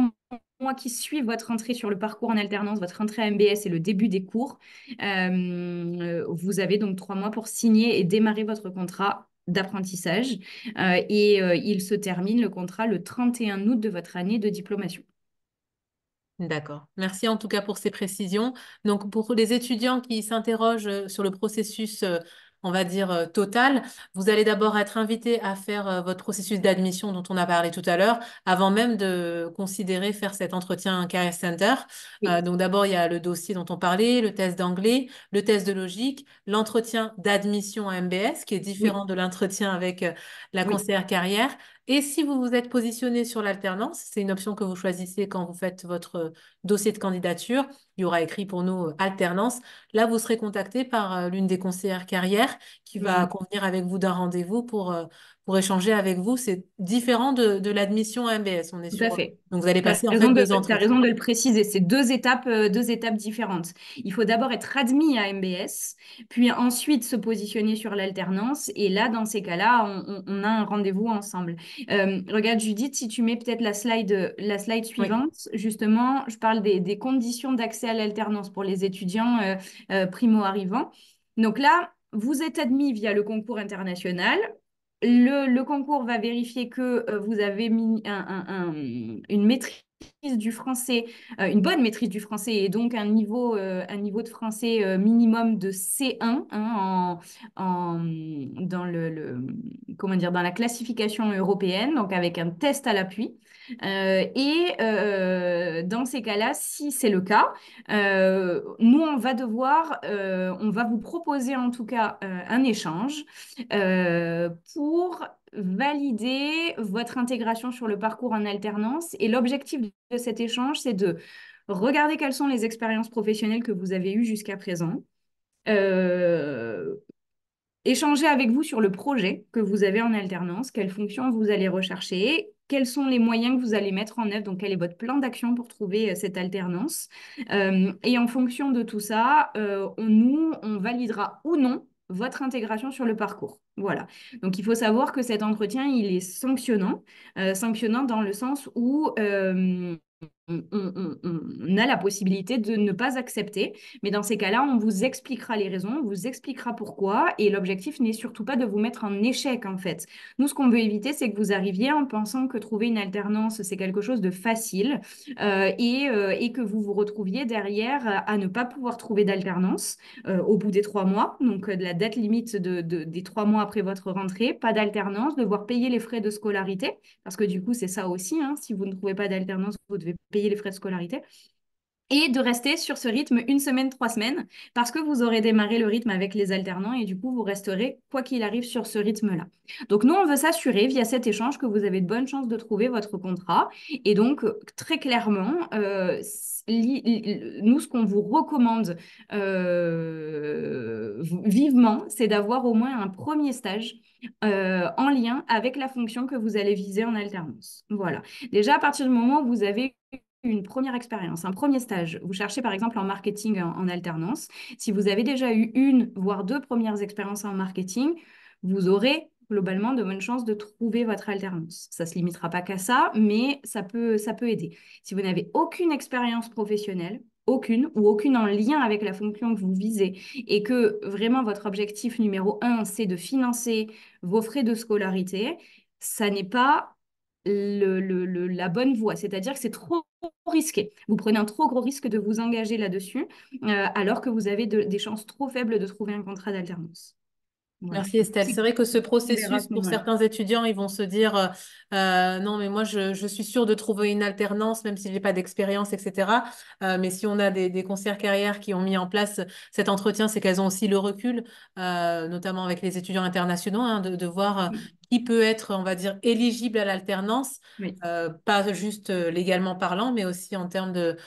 mois qui suivent votre entrée sur le parcours en alternance, votre entrée à MBS et le début des cours, vous avez donc 3 mois pour signer et démarrer votre contrat d'apprentissage. Il se termine le contrat le 31 août de votre année de diplomation. D'accord. Merci en tout cas pour ces précisions. Donc, pour les étudiants qui s'interrogent sur le processus, on va dire, total, vous allez d'abord être invité à faire votre processus d'admission dont on a parlé tout à l'heure, avant même de considérer faire cet entretien Career Center. Oui, Donc, d'abord, il y a le dossier dont on parlait, le test d'anglais, le test de logique, l'entretien d'admission à MBS, qui est oui, différent de l'entretien avec la oui, conseillère carrière. Et si vous vous êtes positionné sur l'alternance, c'est une option que vous choisissez quand vous faites votre dossier de candidature. Il y aura écrit pour nous alternance. Là, vous serez contacté par l'une des conseillères carrière qui va mhm, convenir avec vous d'un rendez-vous pour échanger avec vous. C'est différent de l'admission à MBS. On est tout à sur... fait. Donc, vous allez Tu as passer en fait raison deux t'as entretiens. raison de le préciser. C'est deux étapes différentes. Il faut d'abord être admis à MBS, puis ensuite se positionner sur l'alternance. Et là, dans ces cas-là, on a un rendez-vous ensemble. Regarde, Judith, si tu mets peut-être la slide Oui. suivante, justement, je parle des conditions d'accès à l'alternance pour les étudiants primo-arrivants. Donc là, vous êtes admis via le concours international. Le concours va vérifier que vous avez mis une maîtrise du français, une bonne maîtrise du français et donc un niveau de français minimum de C1 hein, dans comment dire, dans la classification européenne, donc avec un test à l'appui. Dans ces cas-là, si c'est le cas, nous, on va vous proposer en tout cas un échange pour valider votre intégration sur le parcours en alternance. Et l'objectif de cet échange, c'est de regarder quelles sont les expériences professionnelles que vous avez eues jusqu'à présent, euh, échanger avec vous sur le projet que vous avez en alternance, quelles fonctions vous allez rechercher, quels sont les moyens que vous allez mettre en œuvre, donc quel est votre plan d'action pour trouver cette alternance. Et en fonction de tout ça, on validera ou non votre intégration sur le parcours. Voilà. Donc il faut savoir que cet entretien, il est sanctionnant, sanctionnant dans le sens où on a la possibilité de ne pas accepter. Mais dans ces cas-là, on vous expliquera les raisons, on vous expliquera pourquoi. Et l'objectif n'est surtout pas de vous mettre en échec, en fait. Nous, ce qu'on veut éviter, c'est que vous arriviez en pensant que trouver une alternance, c'est quelque chose de facile et que vous vous retrouviez derrière à ne pas pouvoir trouver d'alternance au bout des 3 mois. Donc, de la date limite des 3 mois après votre rentrée, pas d'alternance, devoir payer les frais de scolarité. Parce que du coup, c'est ça aussi, hein, si vous ne trouvez pas d'alternance, vous devez payer les frais de scolarité et de rester sur ce rythme 1 semaine, 3 semaines, parce que vous aurez démarré le rythme avec les alternants et du coup, vous resterez, quoi qu'il arrive, sur ce rythme-là. Donc, nous, on veut s'assurer via cet échange que vous avez de bonnes chances de trouver votre contrat. Et donc, très clairement, nous, ce qu'on vous recommande vivement, c'est d'avoir au moins un premier stage en lien avec la fonction que vous allez viser en alternance. Voilà. Déjà, à partir du moment où vous avez une première expérience, un premier stage, vous cherchez par exemple en marketing en alternance, si vous avez déjà eu une, voire deux premières expériences en marketing, vous aurez globalement, de bonnes chances de trouver votre alternance. Ça ne se limitera pas qu'à ça, mais ça peut aider. Si vous n'avez aucune expérience professionnelle, aucune ou aucune en lien avec la fonction que vous visez, et que vraiment votre objectif numéro un, c'est de financer vos frais de scolarité, ça n'est pas la bonne voie. C'est-à-dire que c'est trop risqué. Vous prenez un trop gros risque de vous engager là-dessus, alors que vous avez des chances trop faibles de trouver un contrat d'alternance. Voilà. Merci Estelle. C'est vrai que ce On verra à processus, ce pour moment-là. certains étudiants, ils vont se dire non, mais moi, je suis sûre de trouver une alternance, même si j'ai pas d'expérience, etc. Mais si on a des conseillères carrières qui ont mis en place cet entretien, c'est qu'elles ont aussi le recul, notamment avec les étudiants internationaux, hein, de voir qui peut être, on va dire, éligible à l'alternance, Oui. pas juste légalement parlant, mais aussi en termes de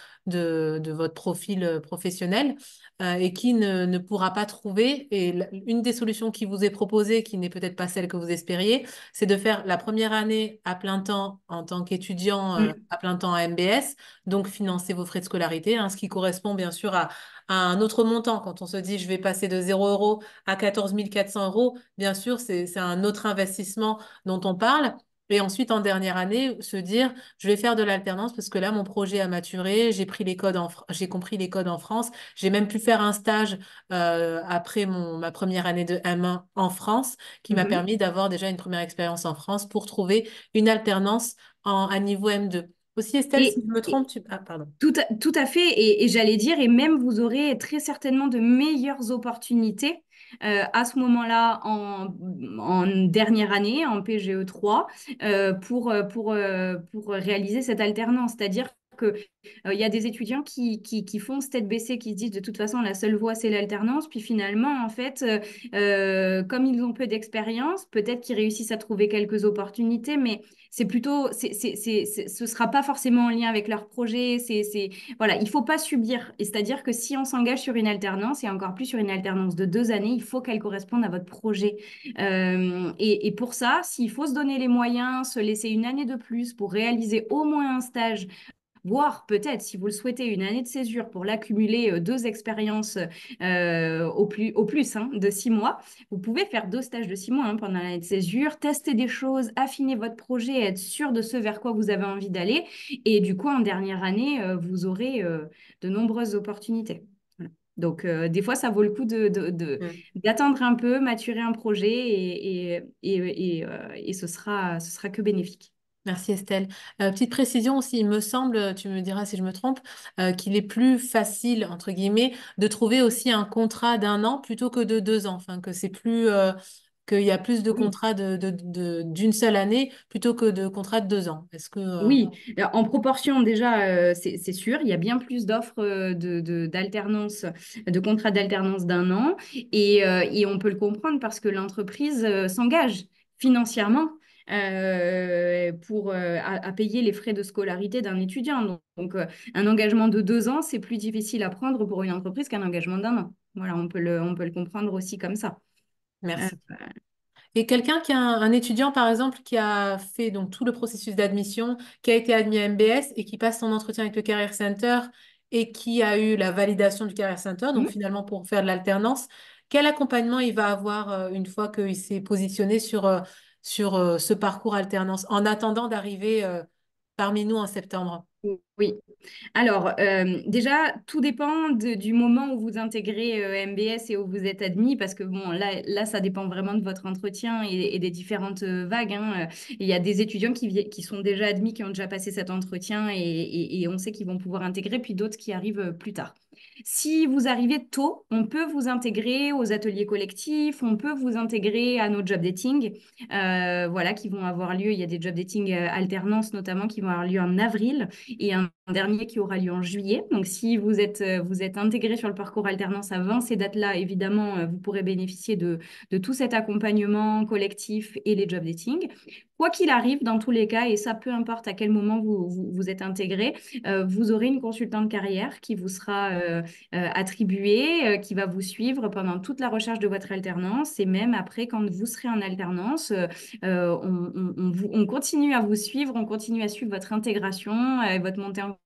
votre profil professionnel et qui ne pourra pas trouver. Et une des solutions qui vous est proposée, qui n'est peut-être pas celle que vous espériez, c'est de faire la première année à plein temps en tant qu'étudiant Mm. à plein temps à MBS, donc financer vos frais de scolarité, hein, ce qui correspond bien sûr à un autre montant. Quand on se dit je vais passer de 0 € à 14 400 €, bien sûr, c'est un autre investissement dont on parle. Et ensuite, en dernière année, se dire, je vais faire de l'alternance parce que là, mon projet a maturé, j'ai compris les codes en France, j'ai même pu faire un stage après ma première année de M1 en France, qui m'a Mhm. permis d'avoir déjà une première expérience en France pour trouver une alternance à niveau M2. Aussi, Estelle, si Et, je me et trompe, Ah, pardon. tout à fait, et j'allais dire, et même vous aurez très certainement de meilleures opportunités à ce moment-là en dernière année, en PGE 3, pour réaliser cette alternance. C'est-à-dire que il y a des étudiants qui font ce tête baissée, qui se disent de toute façon la seule voie c'est l'alternance, puis finalement en fait comme ils ont peu d'expérience, peut-être qu'ils réussissent à trouver quelques opportunités, mais c'est plutôt ce sera pas forcément en lien avec leur projet. Voilà, il faut pas subir. Et c'est-à-dire que si on s'engage sur une alternance et encore plus sur une alternance de 2 années, il faut qu'elle corresponde à votre projet. Et pour ça, s'il faut se donner les moyens, se laisser une année de plus pour réaliser au moins un stage, voire peut-être, si vous le souhaitez, une année de césure pour l'accumuler, 2 expériences au plus hein, de 6 mois. Vous pouvez faire 2 stages de 6 mois hein, pendant l'année de césure, tester des choses, affiner votre projet, être sûr de ce vers quoi vous avez envie d'aller. Et du coup, en dernière année, vous aurez de nombreuses opportunités. Voilà. Donc, des fois, ça vaut le coup Mm. d'attendre un peu, maturer un projet et ce sera que bénéfique. Merci Estelle. Petite précision aussi, il me semble, tu me diras si je me trompe, qu'il est plus facile, entre guillemets, de trouver aussi un contrat d'1 an plutôt que de 2 ans. Enfin, que c'est plus, qu'il y a plus de Oui. contrats d'une seule année plutôt que de contrats de 2 ans. Est-ce que... Oui, en proportion déjà, c'est sûr, il y a bien plus d'offres d'alternance, de contrats d'alternance d'1 an, et on peut le comprendre parce que l'entreprise s'engage financièrement à payer les frais de scolarité d'un étudiant. Donc, un engagement de 2 ans, c'est plus difficile à prendre pour une entreprise qu'un engagement d'1 an. Voilà, on peut le comprendre aussi comme ça. Euh, Merci. Et quelqu'un qui a un étudiant, par exemple, qui a fait donc tout le processus d'admission, qui a été admis à MBS et qui passe son entretien avec le Career Center et qui a eu la validation du Career Center, donc hmm. finalement pour faire de l'alternance, quel accompagnement il va avoir une fois qu'il s'est positionné sur ce parcours alternance, en attendant d'arriver parmi nous en septembre? Oui. Alors, déjà, tout dépend du moment où vous intégrez MBS et où vous êtes admis, parce que bon, là, ça dépend vraiment de votre entretien et des différentes vagues, hein. Il y a des étudiants qui sont déjà admis, qui ont déjà passé cet entretien et on sait qu'ils vont pouvoir intégrer, puis d'autres qui arrivent plus tard. Si vous arrivez tôt, on peut vous intégrer aux ateliers collectifs, on peut vous intégrer à nos job dating, voilà, qui vont avoir lieu. Il y a des job dating alternance notamment qui vont avoir lieu en avril et un dernier qui aura lieu en juillet. Donc, si vous êtes intégré sur le parcours alternance avant ces dates-là, évidemment, vous pourrez bénéficier de tout cet accompagnement collectif et les job dating. Quoi qu'il arrive, dans tous les cas, et ça, peu importe à quel moment vous êtes intégré, vous aurez une consultante carrière qui vous sera attribuée, qui va vous suivre pendant toute la recherche de votre alternance et même après, quand vous serez en alternance, on continue à vous suivre, on continue à suivre votre intégration, votre montée en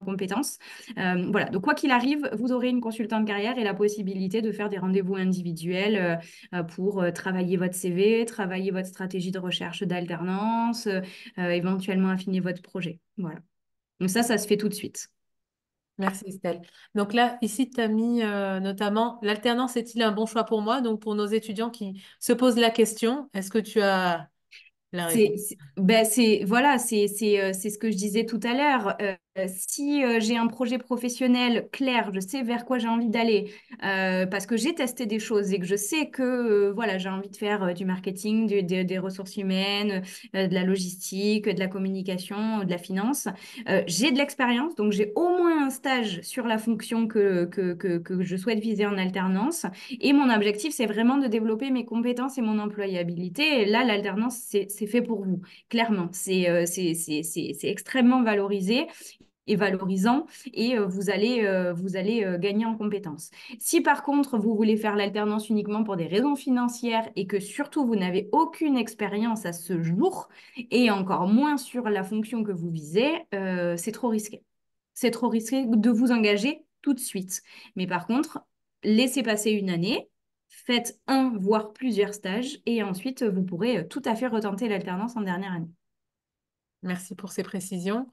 compétences. Voilà, donc quoi qu'il arrive, vous aurez une consultante carrière et la possibilité de faire des rendez-vous individuels pour travailler votre CV, travailler votre stratégie de recherche d'alternance, éventuellement affiner votre projet. Voilà. Donc ça se fait tout de suite. Merci Estelle. Donc là, ici, tu as mis notamment l'alternance est-il un bon choix pour moi? Donc pour nos étudiants qui se posent la question, est-ce que tu as la réponse? Voilà, c'est ce que je disais tout à l'heure. Si j'ai un projet professionnel clair, je sais vers quoi j'ai envie d'aller, parce que j'ai testé des choses et que je sais que voilà, j'ai envie de faire du marketing, des ressources humaines, de la logistique, de la communication, de la finance. J'ai de l'expérience, donc j'ai au moins un stage sur la fonction que je souhaite viser en alternance. Et mon objectif, c'est vraiment de développer mes compétences et mon employabilité. Et là, l'alternance, c'est fait pour vous, clairement. C'est extrêmement valorisé et valorisant et vous allez gagner en compétences. Si par contre, vous voulez faire l'alternance uniquement pour des raisons financières et que surtout, vous n'avez aucune expérience à ce jour et encore moins sur la fonction que vous visez, c'est trop risqué. C'est trop risqué de vous engager tout de suite. Mais par contre, laissez passer une année, faites un, voire plusieurs stages, et ensuite, vous pourrez tout à fait retenter l'alternance en dernière année. Merci pour ces précisions.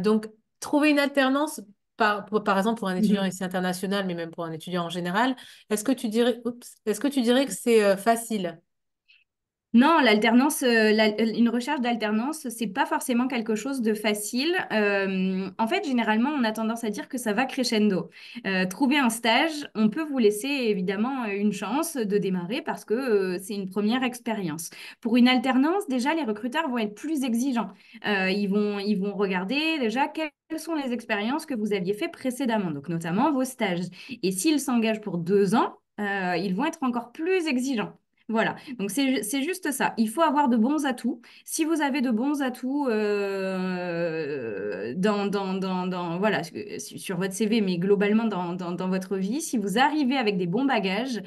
Donc, trouver une alternance, par exemple pour un étudiant Mhm. ici international, mais même pour un étudiant en général, est-ce que tu dirais que c'est facile? Non, l'alternance, une recherche d'alternance, c'est pas forcément quelque chose de facile. En fait, généralement, on a tendance à dire que ça va crescendo. Trouver un stage, on peut vous laisser évidemment une chance de démarrer parce que c'est une première expérience. Pour une alternance, déjà, les recruteurs vont être plus exigeants. Ils vont regarder déjà quelles sont les expériences que vous aviez fait précédemment, donc notamment vos stages. Et s'ils s'engagent pour 2 ans, ils vont être encore plus exigeants. Voilà, donc c'est juste ça. Il faut avoir de bons atouts. Si vous avez de bons atouts voilà, sur votre CV, mais globalement dans votre vie, si vous arrivez avec des bons bagages,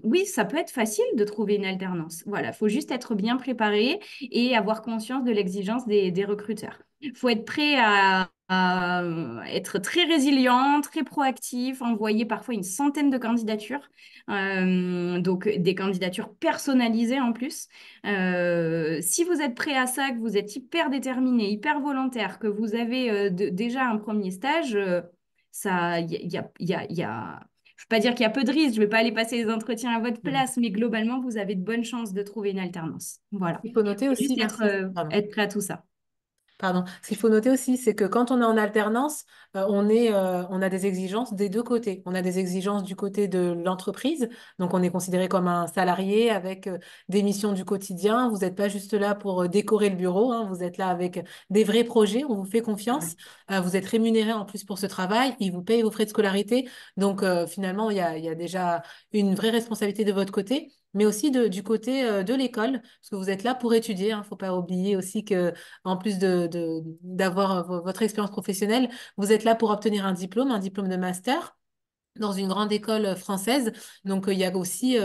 oui, ça peut être facile de trouver une alternance. Voilà, il faut juste être bien préparé et avoir conscience de l'exigence des recruteurs. Il faut être prêt à être très résilient, très proactif, envoyer parfois une centaine de candidatures. Donc des candidatures personnalisées en plus. Si vous êtes prêt à ça, que vous êtes hyper déterminé, hyper volontaire, que vous avez déjà un premier stage, ça, il y a... Je ne veux pas dire qu'il y a peu de risques, je ne vais pas aller passer les entretiens à votre Mhm. place, mais globalement, vous avez de bonnes chances de trouver une alternance. Voilà. Il faut noter Il faut aussi, juste merci. Pardon. être prêt à tout ça. Pardon. Ce qu'il faut noter aussi, c'est que quand on est en alternance, on a des exigences des deux côtés. On a des exigences du côté de l'entreprise, donc on est considéré comme un salarié avec des missions du quotidien. Vous n'êtes pas juste là pour décorer le bureau, hein. Vous êtes là avec des vrais projets. On vous fait confiance. Vous êtes rémunéré en plus pour ce travail. Ils vous payent vos frais de scolarité. Donc finalement, il y a déjà une vraie responsabilité de votre côté, mais aussi du côté de l'école, parce que vous êtes là pour étudier. Il ne faut pas oublier aussi que en plus d'avoir votre expérience professionnelle, vous êtes là pour obtenir un diplôme de master dans une grande école française. Donc, il y a aussi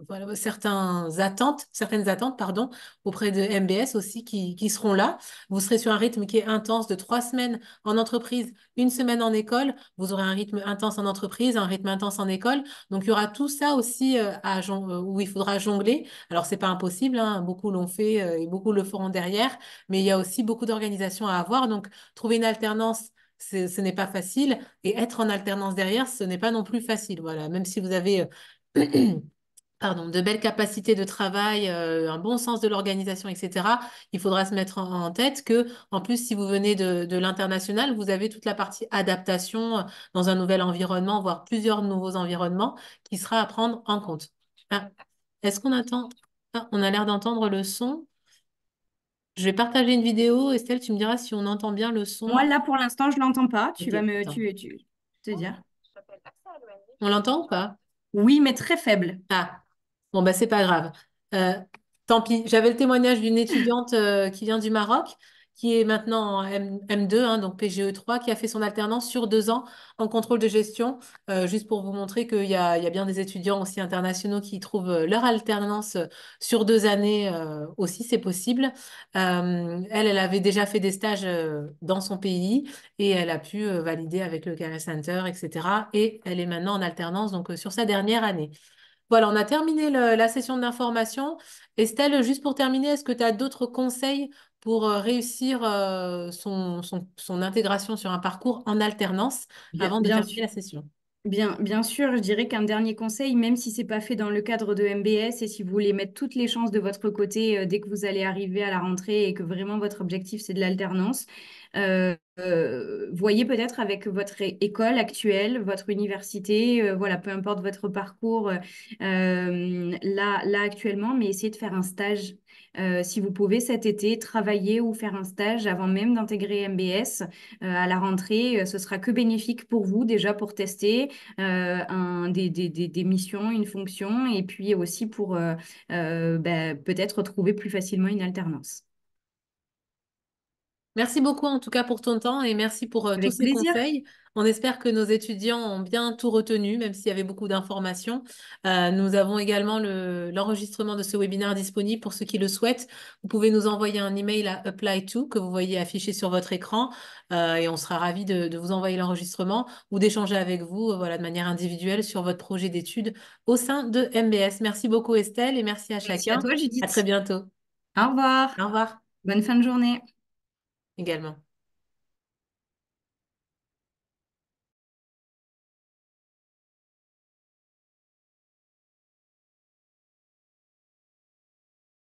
voilà, certaines attentes, pardon, auprès de MBS aussi qui seront là. Vous serez sur un rythme qui est intense de 3 semaines en entreprise, une semaine en école. Vous aurez un rythme intense en entreprise, un rythme intense en école. Donc, il y aura tout ça aussi où il faudra jongler. Alors, c'est pas impossible, hein, beaucoup l'ont fait et beaucoup le feront derrière, mais il y a aussi beaucoup d'organisations à avoir. Donc, trouver une alternance, ce n'est pas facile. Et être en alternance derrière, ce n'est pas non plus facile. Voilà, même si vous avez pardon, de belles capacités de travail, un bon sens de l'organisation, etc., il faudra se mettre en tête que, en plus, si vous venez de l'international, vous avez toute la partie adaptation dans un nouvel environnement, voire plusieurs nouveaux environnements, qui sera à prendre en compte. Ah, est-ce qu'on attend? Ah, on a l'air d'entendre le son. Je vais partager une vidéo. Estelle, tu me diras si on entend bien le Moi, son. là, pour l'instant, je l'entends pas. Ok, attends. Tu te dire. On l'entend ou pas? Oui, mais très faible. Ah, bon, bah, c'est pas grave. Euh, Tant pis. J'avais le témoignage d'une étudiante qui vient du Maroc, qui est maintenant en M2, hein, donc PGE3, qui a fait son alternance sur 2 ans en contrôle de gestion, juste pour vous montrer qu'il y a bien des étudiants aussi internationaux qui trouvent leur alternance sur 2 années aussi, c'est possible. Elle avait déjà fait des stages dans son pays et elle a pu valider avec le Career Center, etc. Et elle est maintenant en alternance, donc sur sa dernière année. Voilà, on a terminé la session d'information. Estelle, juste pour terminer, est-ce que tu as d'autres conseils pour réussir son intégration sur un parcours en alternance Bien, avant de bien terminer sûr. la session? Bien sûr, je dirais qu'un dernier conseil, même si c'est pas fait dans le cadre de MBS et si vous voulez mettre toutes les chances de votre côté dès que vous allez arriver à la rentrée et que vraiment votre objectif c'est de l'alternance, voyez peut-être avec votre école actuelle, votre université, voilà, peu importe votre parcours là actuellement, mais essayez de faire un stage. Si vous pouvez cet été travailler ou faire un stage avant même d'intégrer MBS à la rentrée, ce sera que bénéfique pour vous déjà pour tester des missions, une fonction, et puis aussi pour peut-être trouver plus facilement une alternance. Merci beaucoup en tout cas pour ton temps et merci pour tous Avec ces plaisir. conseils. On espère que nos étudiants ont bien tout retenu, même s'il y avait beaucoup d'informations. Nous avons également l'enregistrement de ce webinaire disponible pour ceux qui le souhaitent. Vous pouvez nous envoyer un email à apply to que vous voyez affiché sur votre écran et on sera ravis de vous envoyer l'enregistrement ou d'échanger avec vous voilà, de manière individuelle sur votre projet d'études au sein de MBS. Merci beaucoup Estelle et merci à Merci à chacun. toi, À très Judith. bientôt. Au revoir. Au revoir Bonne fin de journée. également.